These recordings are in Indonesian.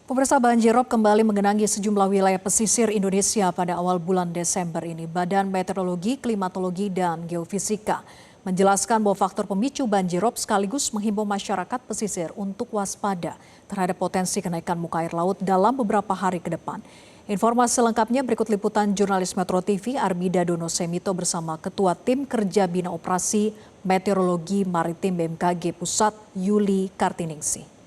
Pemirsa, banjirop kembali menggenangi sejumlah wilayah pesisir Indonesia pada awal bulan Desember ini. Badan Meteorologi, Klimatologi, dan Geofisika menjelaskan bahwa faktor pemicu banjirop sekaligus menghimbau masyarakat pesisir untuk waspada terhadap potensi kenaikan muka air laut dalam beberapa hari ke depan. Informasi lengkapnya berikut liputan jurnalis Metro TV Armida Dono Semito bersama Ketua Tim Kerja Bina Operasi Meteorologi Maritim BMKG Pusat Yuli Kartiningsih.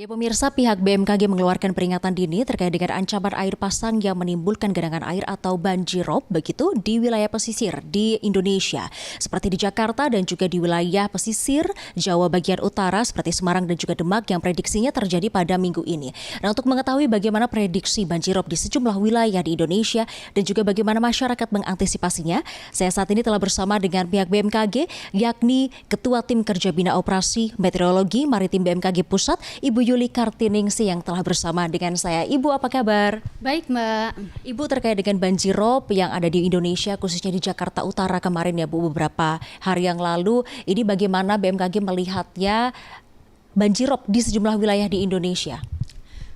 Ya pemirsa, pihak BMKG mengeluarkan peringatan dini terkait dengan ancaman air pasang yang menimbulkan genangan air atau banjirop begitu di wilayah pesisir di Indonesia. Seperti di Jakarta dan juga di wilayah pesisir Jawa bagian utara seperti Semarang dan juga Demak yang prediksinya terjadi pada minggu ini. Nah, untuk mengetahui bagaimana prediksi banjirop di sejumlah wilayah di Indonesia dan juga bagaimana masyarakat mengantisipasinya, saya saat ini telah bersama dengan pihak BMKG yakni Ketua Tim Kerja Bina Operasi Meteorologi Maritim BMKG Pusat, Ibu Yuli Kartiningsih yang telah bersama dengan saya. Ibu, apa kabar? Baik, Mbak. Ibu, terkait dengan banjirop yang ada di Indonesia, khususnya di Jakarta Utara kemarin ya Bu, beberapa hari yang lalu, ini bagaimana BMKG melihatnya banjirop di sejumlah wilayah di Indonesia?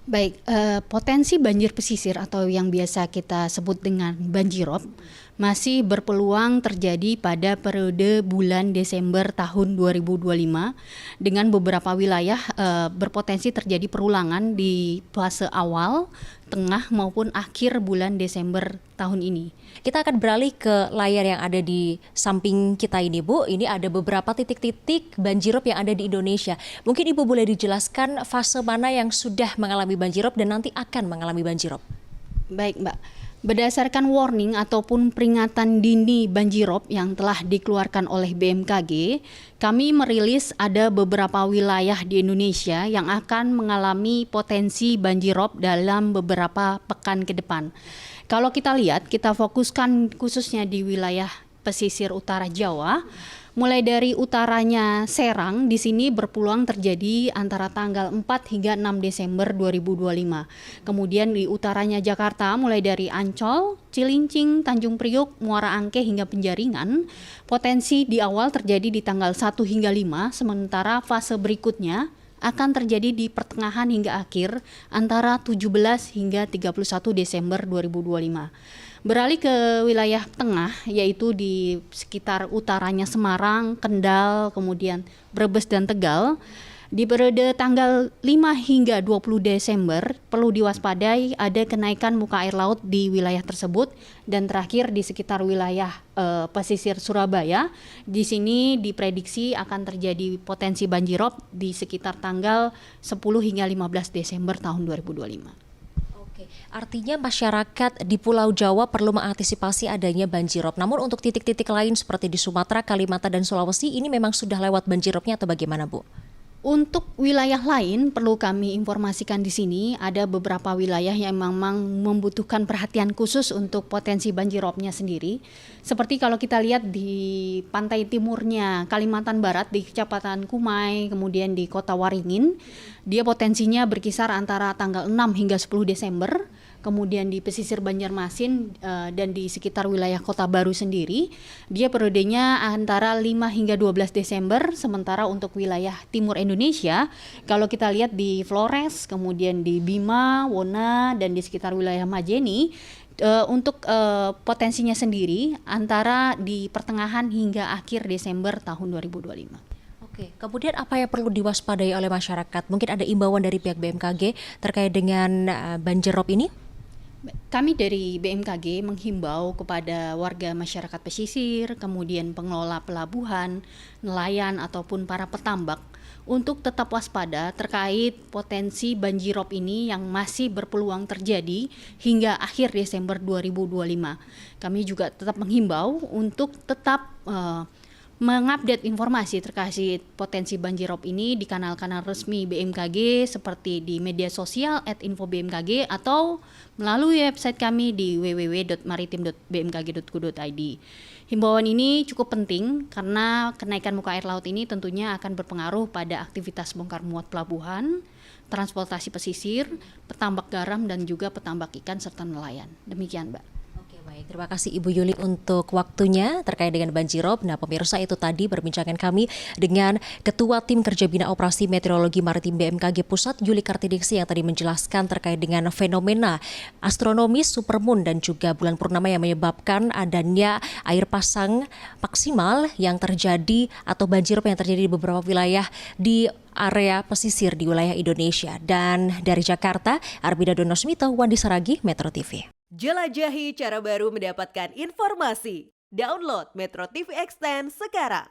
Baik, potensi banjir pesisir atau yang biasa kita sebut dengan banjirop masih berpeluang terjadi pada periode bulan Desember tahun 2025 dengan beberapa wilayah berpotensi terjadi perulangan di fase awal, tengah maupun akhir bulan Desember tahun ini. Kita akan beralih ke layar yang ada di samping kita ini, Bu. Ini ada beberapa titik-titik banjirop yang ada di Indonesia. Mungkin Ibu boleh dijelaskan fase mana yang sudah mengalami banjirop dan nanti akan mengalami banjirop? Baik, Mbak. Berdasarkan warning ataupun peringatan dini banjirop yang telah dikeluarkan oleh BMKG, kami merilis ada beberapa wilayah di Indonesia yang akan mengalami potensi banjirop dalam beberapa pekan ke depan. Kalau kita lihat, kita fokuskan khususnya di wilayah pesisir utara Jawa. Mulai dari utaranya Serang, di sini berpeluang terjadi antara tanggal 4 hingga 6 Desember 2025. Kemudian di utaranya Jakarta, mulai dari Ancol, Cilincing, Tanjung Priuk, Muara Angke hingga Penjaringan, potensi di awal terjadi di tanggal 1 hingga 5, sementara fase berikutnya akan terjadi di pertengahan hingga akhir antara 17 hingga 31 Desember 2025. Beralih ke wilayah tengah, yaitu di sekitar utaranya Semarang, Kendal, kemudian Brebes dan Tegal. Di periode tanggal 5 hingga 20 Desember perlu diwaspadai ada kenaikan muka air laut di wilayah tersebut, dan terakhir di sekitar wilayah pesisir Surabaya. Di sini diprediksi akan terjadi potensi banjirop di sekitar tanggal 10 hingga 15 Desember tahun 2025. Artinya masyarakat di Pulau Jawa perlu mengantisipasi adanya banjirop. Namun untuk titik-titik lain seperti di Sumatera, Kalimantan, dan Sulawesi ini memang sudah lewat banjiropnya atau bagaimana, Bu? Untuk wilayah lain perlu kami informasikan di sini ada beberapa wilayah yang memang membutuhkan perhatian khusus untuk potensi banjiropnya sendiri. Seperti kalau kita lihat di pantai timurnya Kalimantan Barat di Kecamatan Kumai, kemudian di Kota Waringin, dia potensinya berkisar antara tanggal 6 hingga 10 Desember. Kemudian di pesisir Banjarmasin dan di sekitar wilayah Kota Baru sendiri, dia periodenya antara 5 hingga 12 Desember. Sementara untuk wilayah timur Indonesia, kalau kita lihat di Flores, kemudian di Bima, Wona, dan di sekitar wilayah Majeni, untuk potensinya sendiri antara di pertengahan hingga akhir Desember tahun 2025. Oke, kemudian apa yang perlu diwaspadai oleh masyarakat? Mungkin ada imbauan dari pihak BMKG terkait dengan banjirop ini? Kami dari BMKG menghimbau kepada warga masyarakat pesisir, kemudian pengelola pelabuhan, nelayan ataupun para petambak untuk tetap waspada terkait potensi banjirop ini yang masih berpeluang terjadi hingga akhir Desember 2025. Kami juga tetap menghimbau untuk tetap mengupdate informasi terkait potensi banjirop ini di kanal-kanal resmi BMKG seperti di media sosial @info_bmkg atau melalui website kami di www.maritim.bmkg.go.id. Himbauan ini cukup penting karena kenaikan muka air laut ini tentunya akan berpengaruh pada aktivitas bongkar muat pelabuhan, transportasi pesisir, petambak garam dan juga petambak ikan serta nelayan. Demikian, Mbak. Baik, terima kasih Ibu Yuli untuk waktunya terkait dengan banjirop. Nah, pemirsa, itu tadi perbincangan kami dengan Ketua Tim Kerja Bina Operasi Meteorologi Maritim BMKG Pusat, Yuli Kartidiksi, yang tadi menjelaskan terkait dengan fenomena astronomis supermoon dan juga bulan purnama yang menyebabkan adanya air pasang maksimal yang terjadi atau banjirop yang terjadi di beberapa wilayah di area pesisir di wilayah Indonesia. Dan dari Jakarta, Arbida Donosmito, Wandi Saragi, Metro TV. Jelajahi cara baru mendapatkan informasi. Download Metro TV Extend sekarang.